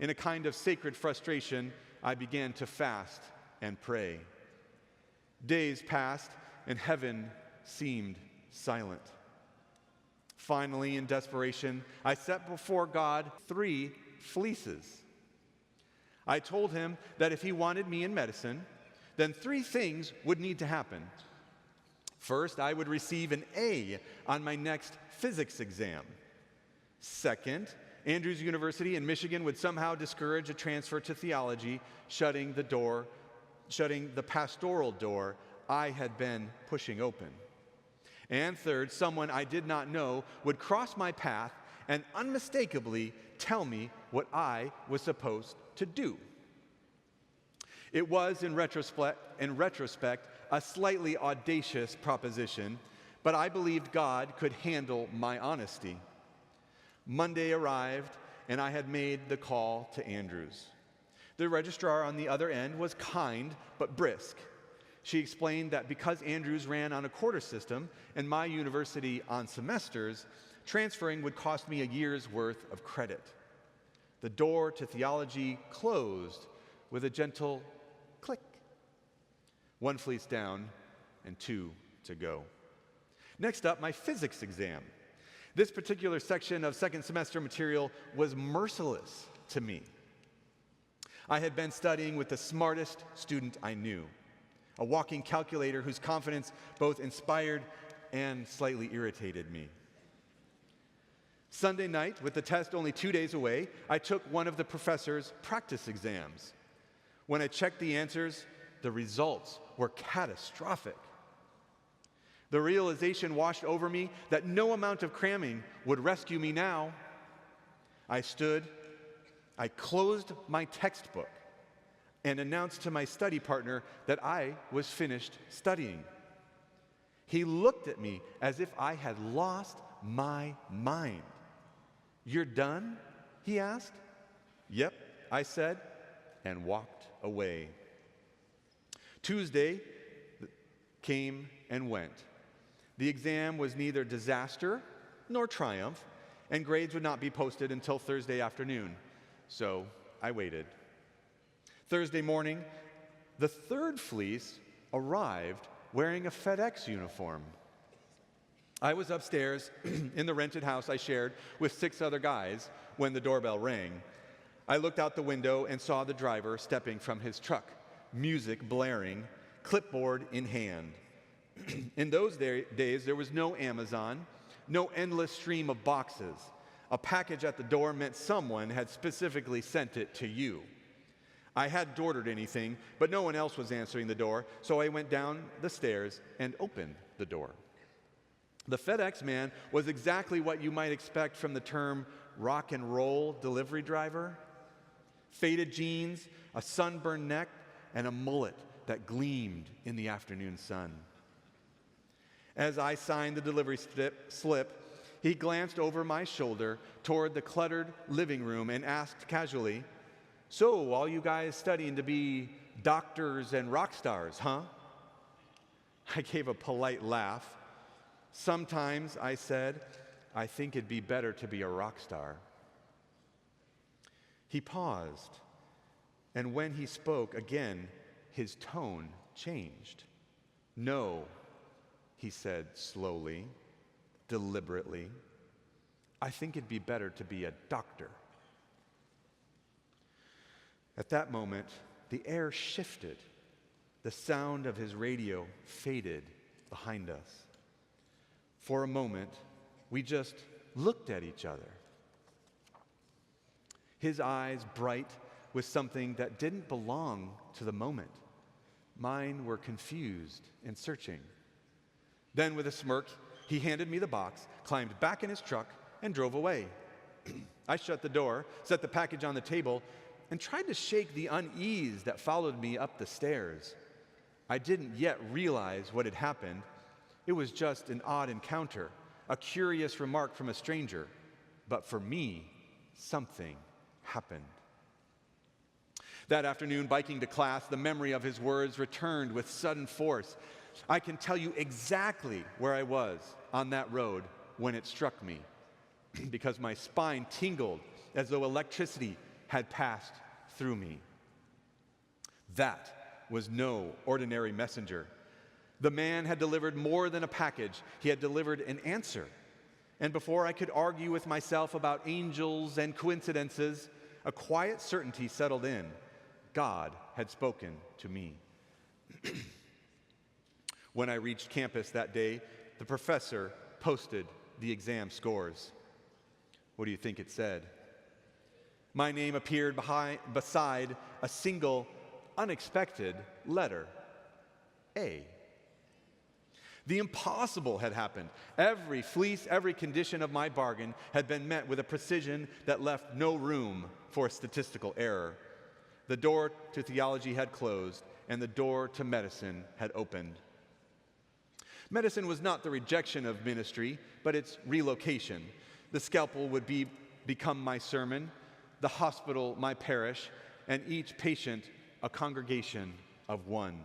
In a kind of sacred frustration, I began to fast and pray. Days passed, and heaven seemed silent. Finally, in desperation, I set before God 3 fleeces. I told him that if he wanted me in medicine, then 3 things would need to happen. First, I would receive an A on my next physics exam. Second, Andrews University in Michigan would somehow discourage a transfer to theology, shutting the pastoral door I had been pushing open. And third, someone I did not know would cross my path and unmistakably tell me what I was supposed to do. It was, in retrospect, a slightly audacious proposition, but I believed God could handle my honesty. Monday arrived, and I had made the call to Andrews. The registrar on the other end was kind but brisk. She explained that because Andrews ran on a quarter system and my university on semesters, transferring would cost me a year's worth of credit. The door to theology closed with a gentle click. 1 fleece down and 2 to go. Next up, my physics exam. This particular section of second semester material was merciless to me. I had been studying with the smartest student I knew, a walking calculator whose confidence both inspired and slightly irritated me. Sunday night, with the test only 2 days away, I took one of the professor's practice exams. When I checked the answers, the results were catastrophic. The realization washed over me that no amount of cramming would rescue me now. I stood, I closed my textbook, and announced to my study partner that I was finished studying. He looked at me as if I had lost my mind. "You're done?" he asked. "Yep," I said, and walked away. Tuesday came and went. The exam was neither disaster nor triumph, and grades would not be posted until Thursday afternoon. So I waited. Thursday morning, the 3rd fleece arrived wearing a FedEx uniform. I was upstairs in the rented house I shared with 6 other guys when the doorbell rang. I looked out the window and saw the driver stepping from his truck, music blaring, clipboard in hand. In those days, there was no Amazon, no endless stream of boxes. A package at the door meant someone had specifically sent it to you. I hadn't ordered anything, but no one else was answering the door, so I went down the stairs and opened the door. The FedEx man was exactly what you might expect from the term rock and roll delivery driver. Faded jeans, a sunburned neck, and a mullet that gleamed in the afternoon sun. As I signed the delivery slip, he glanced over my shoulder toward the cluttered living room and asked casually, "So, all you guys studying to be doctors and rock stars, huh?" I gave a polite laugh. "Sometimes," I said, "I think it'd be better to be a rock star." He paused, and when he spoke again, his tone changed. "No," he said slowly, deliberately, "I think it'd be better to be a doctor." At that moment, the air shifted. The sound of his radio faded behind us. For a moment, we just looked at each other. His eyes bright with something that didn't belong to the moment. Mine were confused and searching. Then, with a smirk, he handed me the box, climbed back in his truck, and drove away. I shut the door, set the package on the table, and tried to shake the unease that followed me up the stairs. I didn't yet realize what had happened. It was just an odd encounter, a curious remark from a stranger. But for me, something happened. That afternoon, biking to class, the memory of his words returned with sudden force. I can tell you exactly where I was on that road when it struck me, because my spine tingled as though electricity had passed through me. That was no ordinary messenger. The man had delivered more than a package. He had delivered an answer. And before I could argue with myself about angels and coincidences, a quiet certainty settled in. God had spoken to me. When I reached campus that day, the professor posted the exam scores. What do you think it said? My name appeared beside a single, unexpected letter, A. The impossible had happened. Every fleece, every condition of my bargain had been met with a precision that left no room for statistical error. The door to theology had closed, and the door to medicine had opened. Medicine was not the rejection of ministry, but its relocation. The scalpel would become my sermon, the hospital my parish, and each patient a congregation of one.